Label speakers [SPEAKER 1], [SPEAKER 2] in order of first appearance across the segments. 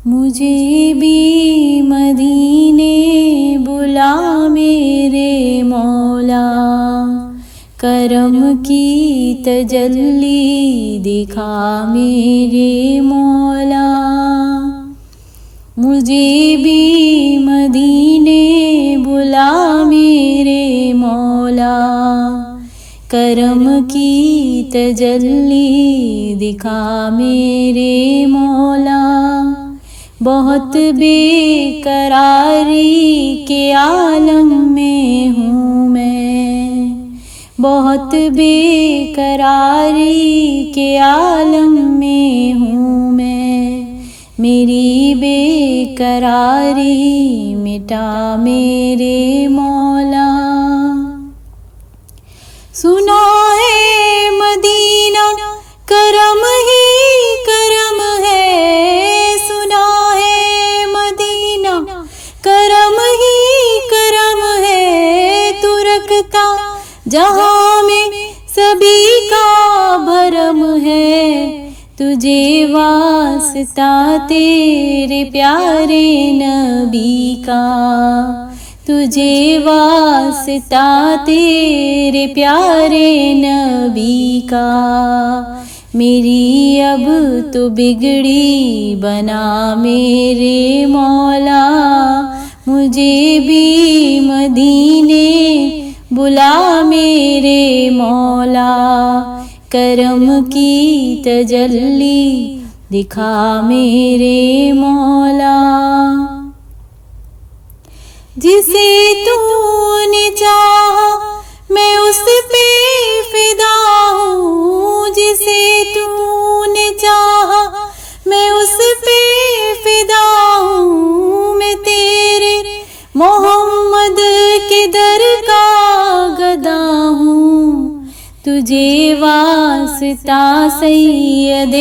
[SPEAKER 1] مجھے بھی مدینے بلا میرے مولا، کرم کی تجلی دکھا میرے مولا۔ مجھے بھی مدینے بلا میرے مولا، کرم کی تجلی دکھا میرے مولا۔ بہت بے قراری کے عالم میں ہوں میں، بہت بے قراری کے عالم میں ہوں میں، میری بے قراری مٹا میرے مولا۔ سنا ہے مدینہ کرم ہی کرم ہے، سنا ہے مدینہ کرم ہی کرم ہے، تو رکھتا جہاں میں سبھی کا بھرم ہے، تجھے واسطہ تیرے پیارے نبی کا، تجھے واسطہ تیرے پیارے نبی کا۔ میری اب تو بگڑی بنا میرے مولا، مجھے بھی مدینے بلا میرے مولا، کرم کی تجلی دکھا میرے مولا۔ جسے تو نے چاہا میں اس پہ فدا ہوں، جسے تو نے چاہا میں اس پہ فدا ہوں، میں تیرے محمد کے در کا گدا ہوں، تجھے واسطہ سید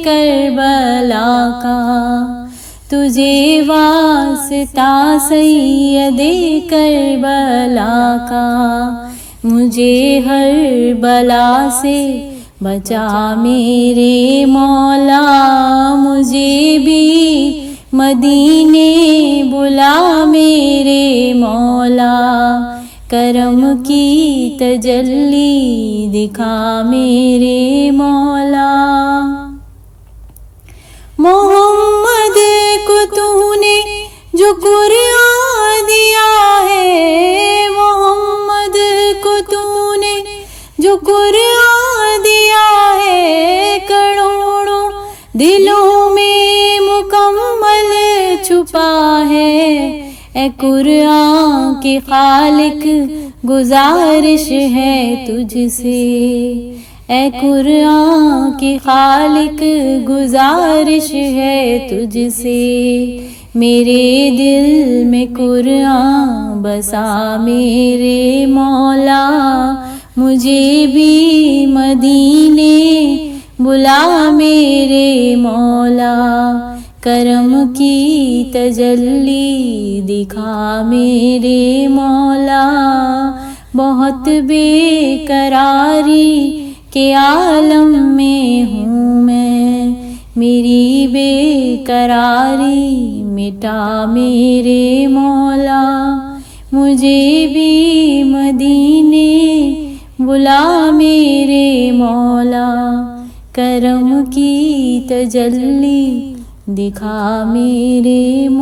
[SPEAKER 1] کربلا کا، تجھے واسطہ سید کربلا کا۔ مجھے ہر بلا سے بچا میرے مولا، مجھے بھی مدینے بلا میرے مولا، کرم کی تجلی دکھا میرے مولا۔ محمد کو تو نے جو قرآن دیا ہے، محمد کو تو نے جو قرآن دیا ہے، کروڑوں دلوں میں مکمل چھپا ہے، اے قرآن کے خالق گزارش ہے تجھ سے، اے قرآن کے خالق گزارش ہے تجھ سے، میرے دل میں قرآن بسا میرے مولا، مجھے بھی مدینے بلا میرے مولا، کرم کی تجلی دکھا میرے مولا۔ بہت بے قراری کے عالم میں ہوں میں، میری بے قراری مٹا میرے مولا، مجھے بھی مدینے بلا میرے مولا، کرم کی تجلی دکھا میرے مولا۔